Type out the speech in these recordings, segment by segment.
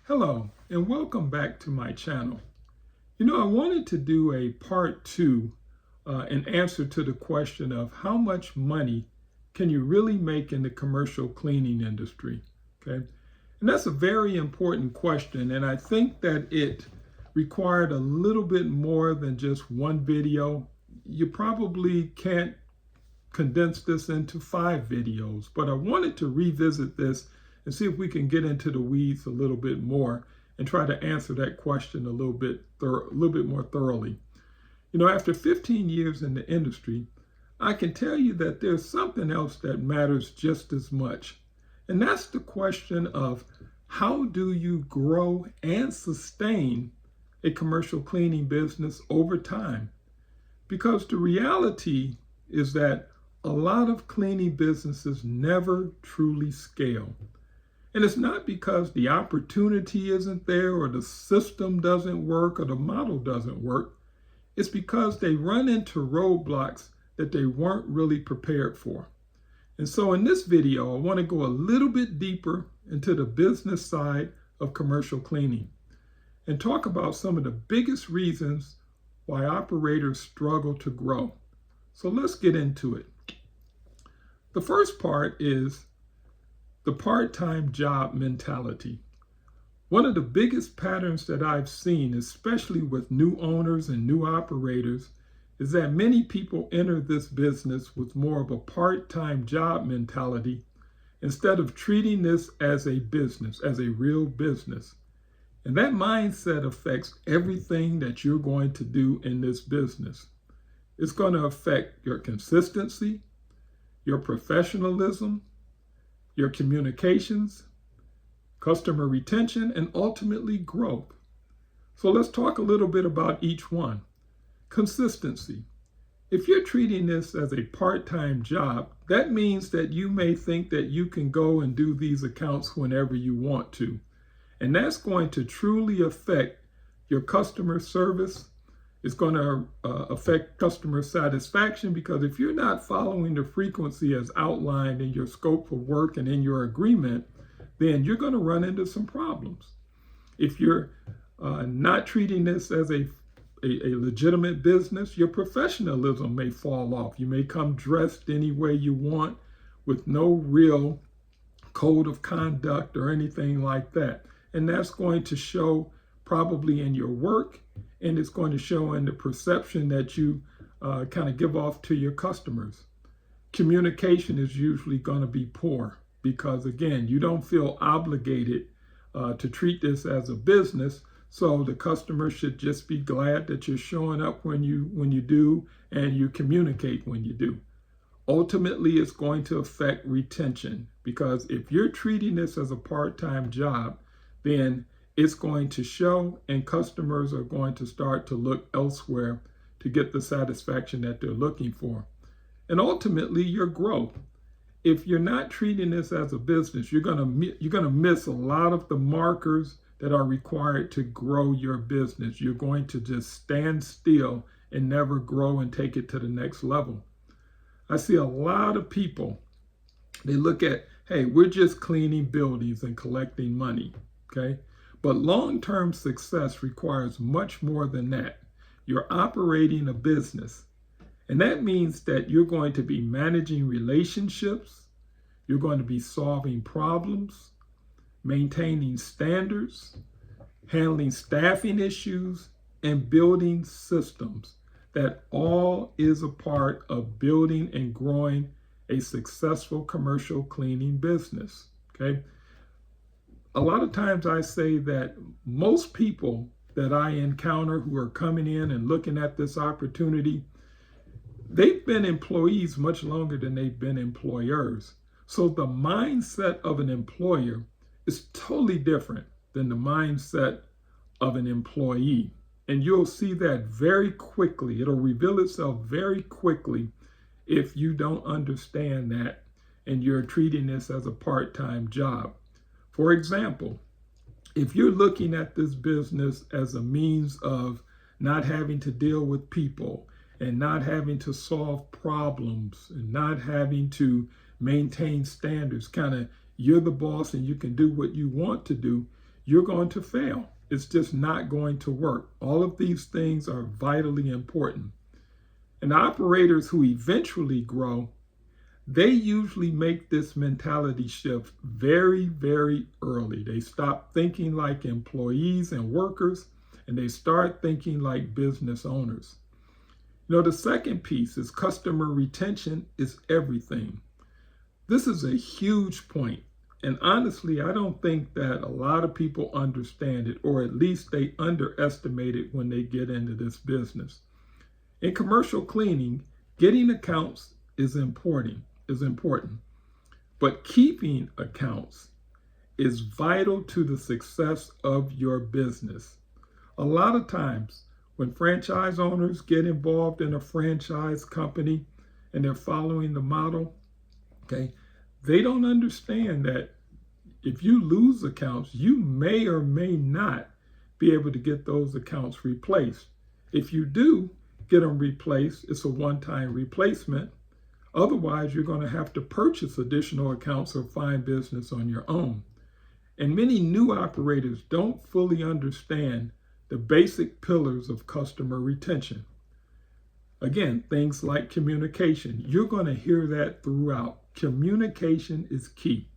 Hello, and welcome back to my channel. I wanted to do a part two in answer to the question of how much money can you really make in the commercial cleaning industry? Okay, and that's a very important question, and I think that it required a little bit more than just one video. You probably can't condense this into 5 videos, but I wanted to revisit this and see if we can get into the weeds a little bit more and try to answer that question a little bit more thoroughly. After 15 years in the industry, I can tell you that there's something else that matters just as much. And that's the question of how do you grow and sustain a commercial cleaning business over time? Because the reality is that a lot of cleaning businesses never truly scale. And it's not because the opportunity isn't there or the system doesn't work or the model doesn't work. It's because they run into roadblocks that they weren't really prepared for. And so in this video, I want to go a little bit deeper into the business side of commercial cleaning and talk about some of the biggest reasons why operators struggle to grow. So let's get into it. The first part is the part-time job mentality. One of the biggest patterns that I've seen, especially with new owners and new operators, is that many people enter this business with more of a part-time job mentality instead of treating this as a business, as a real business. And that mindset affects everything that you're going to do in this business. It's going to affect your consistency, your professionalism, your communications, customer retention, and ultimately growth. So let's talk a little bit about each one. Consistency. If you're treating this as a part-time job, that means that you may think that you can go and do these accounts whenever you want to. And that's going to truly affect your customer service. It's going to affect customer satisfaction, because if you're not following the frequency as outlined in your scope of work and in your agreement, then you're going to run into some problems. If you're not treating this as a legitimate business, your professionalism may fall off. You may come dressed any way you want with no real code of conduct or anything like that. And that's going to show probably in your work, and it's going to show in the perception that you kind of give off to your customers. Communication is usually going to be poor because, again, you don't feel obligated to treat this as a business. So the customer should just be glad that you're showing up when you do, and you communicate when you do. Ultimately, it's going to affect retention, because if you're treating this as a part-time job, then it's going to show, and customers are going to start to look elsewhere to get the satisfaction that they're looking for. And ultimately, your growth. If you're not treating this as a business, you're going to miss a lot of the markers that are required to grow your business. You're going to just stand still and never grow and take it to the next level. I see a lot of people, they look at, hey, we're just cleaning buildings and collecting money, okay? But long-term success requires much more than that. You're operating a business, and that means that you're going to be managing relationships, you're going to be solving problems, maintaining standards, handling staffing issues, and building systems. That all is a part of building and growing a successful commercial cleaning business, okay? A lot of times I say that most people that I encounter who are coming in and looking at this opportunity, they've been employees much longer than they've been employers. So the mindset of an employer is totally different than the mindset of an employee. And you'll see that very quickly. It'll reveal itself very quickly if you don't understand that and you're treating this as a part-time job. For example, if you're looking at this business as a means of not having to deal with people and not having to solve problems and not having to maintain standards, kind of you're the boss and you can do what you want to do, you're going to fail. It's just not going to work. All of these things are vitally important. And operators who eventually grow, they usually make this mentality shift very, very early. They stop thinking like employees and workers, and they start thinking like business owners. The second piece is customer retention is everything. This is a huge point. And honestly, I don't think that a lot of people understand it, or at least they underestimate it when they get into this business. In commercial cleaning, getting accounts is important. But keeping accounts is vital to the success of your business. A lot of times when franchise owners get involved in a franchise company and they're following the model, they don't understand that if you lose accounts, you may or may not be able to get those accounts replaced. If you do get them replaced, it's a one-time replacement. Otherwise, you're going to have to purchase additional accounts or find business on your own. And many new operators don't fully understand the basic pillars of customer retention. Again, things like communication. You're going to hear that throughout. Communication is key.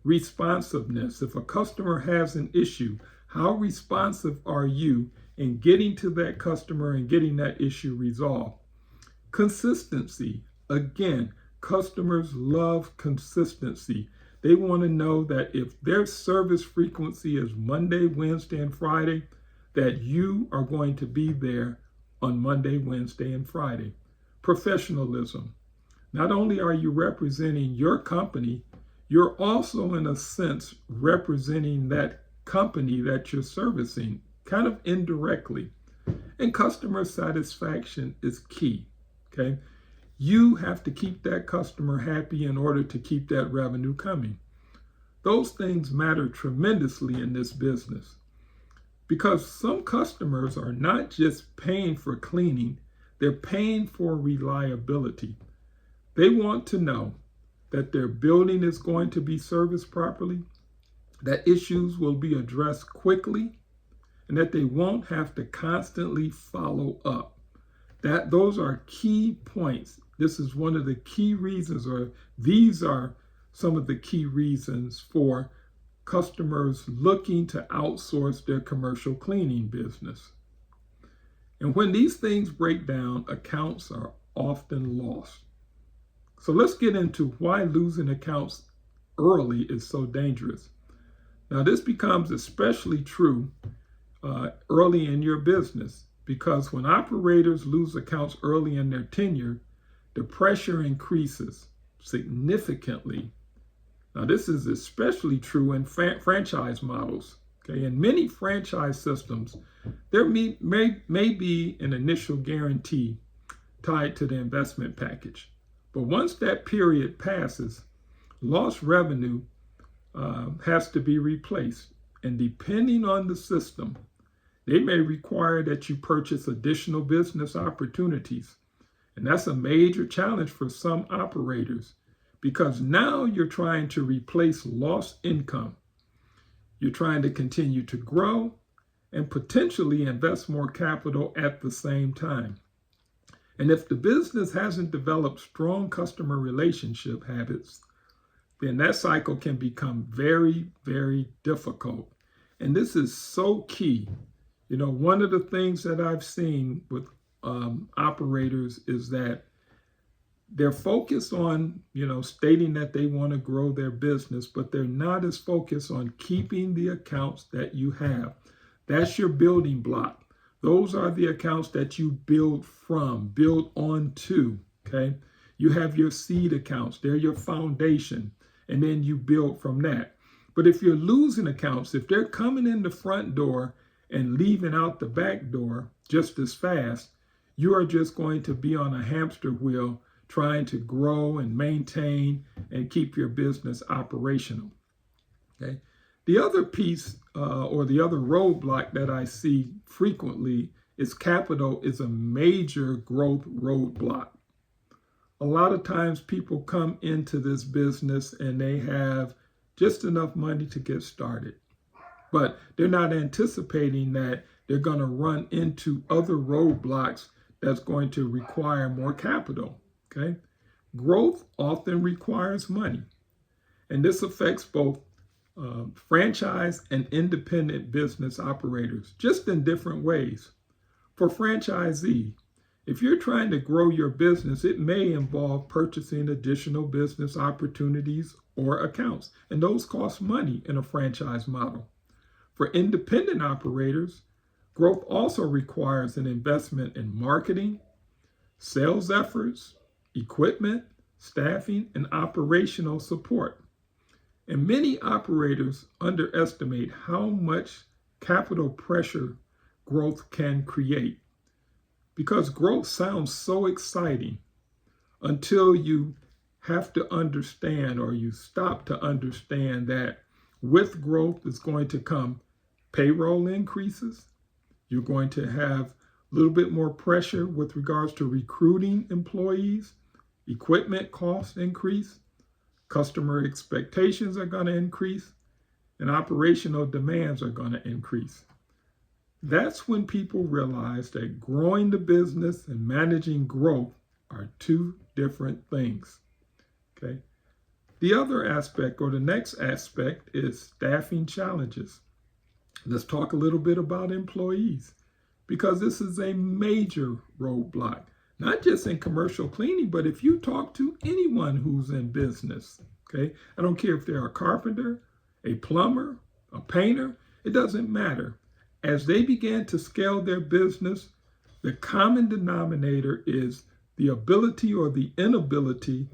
Responsiveness. If a customer has an issue, how responsive are you in getting to that customer and getting that issue resolved? Consistency. Again, customers love consistency. They want to know that if their service frequency is Monday, Wednesday, and Friday, that you are going to be there on Monday, Wednesday, and Friday. Professionalism. Not only are you representing your company, you're also, in a sense, representing that company that you're servicing, kind of indirectly. And customer satisfaction is key, okay? You have to keep that customer happy in order to keep that revenue coming. Those things matter tremendously in this business because some customers are not just paying for cleaning, they're paying for reliability. They want to know that their building is going to be serviced properly, that issues will be addressed quickly, and that they won't have to constantly follow up. Those are key points. This is one of the key reasons, or these are some of the key reasons for customers looking to outsource their commercial cleaning business. And when these things break down, accounts are often lost. So let's get into why losing accounts early is so dangerous. Now, this becomes especially true early in your business because when operators lose accounts early in their tenure, the pressure increases significantly. Now, this is especially true in franchise models. In many franchise systems, there may be an initial guarantee tied to the investment package. But once that period passes, lost revenue has to be replaced. And depending on the system, they may require that you purchase additional business opportunities. And that's a major challenge for some operators because now you're trying to replace lost income. You're trying to continue to grow and potentially invest more capital at the same time. And if the business hasn't developed strong customer relationship habits, then that cycle can become very, very difficult. And this is so key. One of the things that I've seen with operators is that they're focused on, stating that they want to grow their business, but they're not as focused on keeping the accounts that you have. That's your building block. Those are the accounts that you build onto, okay? You have your seed accounts. They're your foundation, and then you build from that. But if you're losing accounts, if they're coming in the front door and leaving out the back door just as fast, you are just going to be on a hamster wheel trying to grow and maintain and keep your business operational, okay? The other piece or the other roadblock that I see frequently is capital is a major growth roadblock. A lot of times people come into this business and they have just enough money to get started. but they're not anticipating that they're going to run into other roadblocks that's going to require more capital. Okay? Growth often requires money, and this affects both franchise and independent business operators, just in different ways. For franchisee, if you're trying to grow your business, it may involve purchasing additional business opportunities or accounts, and those cost money in a franchise model. For independent operators, growth also requires an investment in marketing, sales efforts, equipment, staffing, and operational support. And many operators underestimate how much capital pressure growth can create, because growth sounds so exciting until you have to understand, or you stop to understand, that with growth is going to come payroll increases. You're going to have a little bit more pressure with regards to recruiting employees. Equipment costs increase. Customer expectations are going to increase. And operational demands are going to increase. That's when people realize that growing the business and managing growth are two different things. Okay. The other aspect, or the next aspect, is staffing challenges. Let's talk a little bit about employees, because this is a major roadblock, not just in commercial cleaning, but if you talk to anyone who's in business. Okay. I don't care if they're a carpenter, a plumber, a painter, it doesn't matter. As they begin to scale their business, the common denominator is the ability or the inability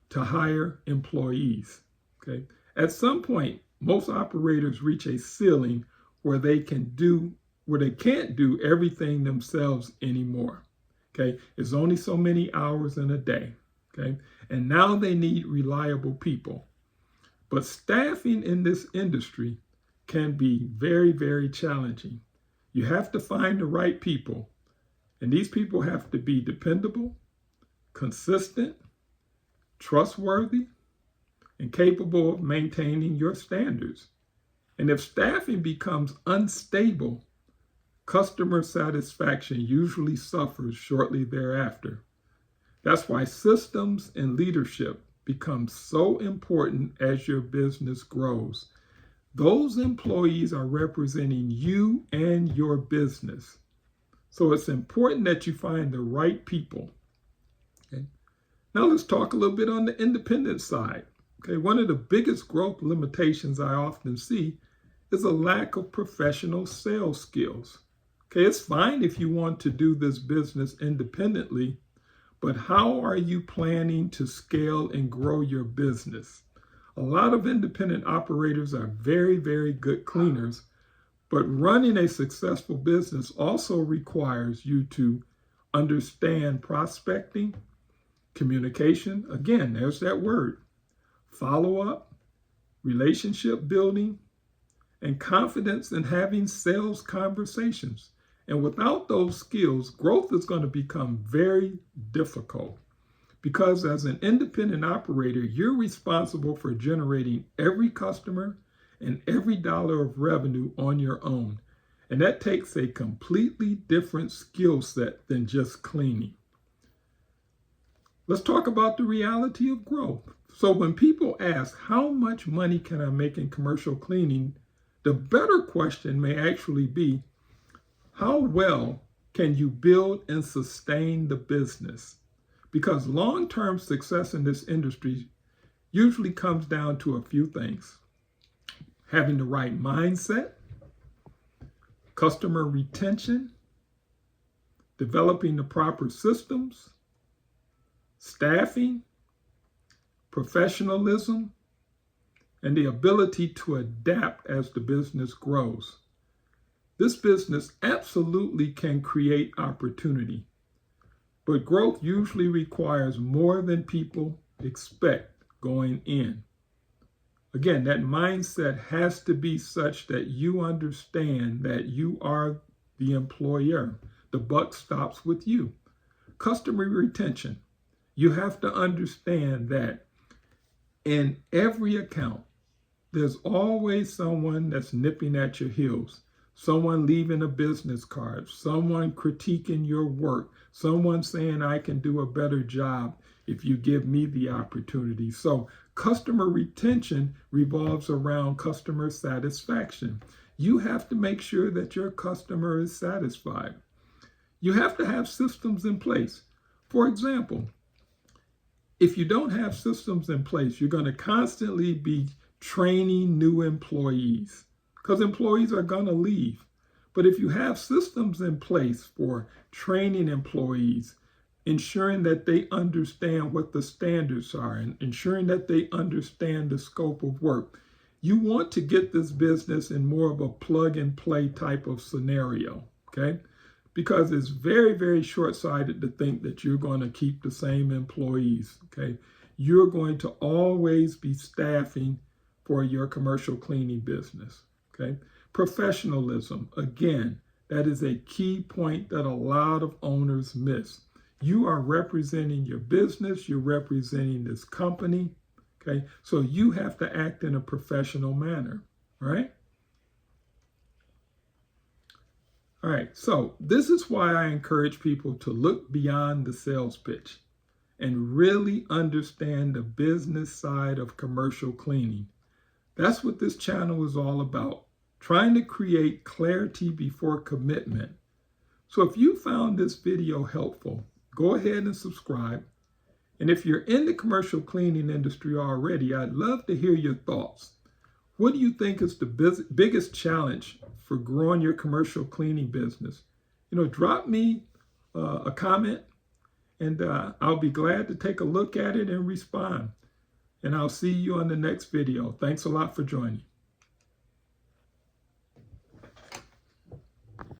to hire employees. Okay. At some point, most operators reach a ceiling where they can't do everything themselves anymore. Okay. It's only so many hours in a day. Okay. And now they need reliable people. But staffing in this industry can be very, very challenging. You have to find the right people, and these people have to be dependable, consistent, trustworthy, and capable of maintaining your standards. And if staffing becomes unstable, customer satisfaction usually suffers shortly thereafter. That's why systems and leadership become so important as your business grows. Those employees are representing you and your business. So it's important that you find the right people. Okay. Now let's talk a little bit on the independent side. Okay. One of the biggest growth limitations I often see is a lack of professional sales skills. Okay. It's fine if you want to do this business independently, but how are you planning to scale and grow your business? A lot of independent operators are very, very good cleaners, but running a successful business also requires you to understand prospecting, communication, again, there's that word, follow-up, relationship building, and confidence in having sales conversations. And without those skills, growth is going to become very difficult. Because as an independent operator, you're responsible for generating every customer and every dollar of revenue on your own. And that takes a completely different skill set than just cleaning. Let's talk about the reality of growth. So when people ask, how much money can I make in commercial cleaning? The better question may actually be, how well can you build and sustain the business? Because long-term success in this industry usually comes down to a few things. Having the right mindset, customer retention, developing the proper systems, staffing, professionalism, and the ability to adapt as the business grows. This business absolutely can create opportunity. But growth usually requires more than people expect going in. Again, that mindset has to be such that you understand that you are the employer. The buck stops with you. Customer retention. You have to understand that in every account, There's always someone that's nipping at your heels, someone leaving a business card, someone critiquing your work, someone saying I can do a better job if you give me the opportunity. So customer retention revolves around customer satisfaction. You have to make sure that your customer is satisfied. You have to have systems in place. For example, if you don't have systems in place, you're going to constantly be training new employees because employees are going to leave. But if you have systems in place for training employees, ensuring that they understand what the standards are and ensuring that they understand the scope of work, you want to get this business in more of a plug and play type of scenario, okay? Because it's very, very short-sighted to think that you're going to keep the same employees, okay? You're going to always be staffing for your commercial cleaning business, okay? Professionalism, again, that is a key point that a lot of owners miss. You are representing your business, you're representing this company, okay? So you have to act in a professional manner, right? All right, so this is why I encourage people to look beyond the sales pitch and really understand the business side of commercial cleaning. That's what this channel is all about, trying to create clarity before commitment. So if you found this video helpful, go ahead and subscribe. And if you're in the commercial cleaning industry already, I'd love to hear your thoughts. What do you think is the biggest challenge for growing your commercial cleaning business? Drop me a comment and I'll be glad to take a look at it and respond. And I'll see you on the next video. Thanks a lot for joining.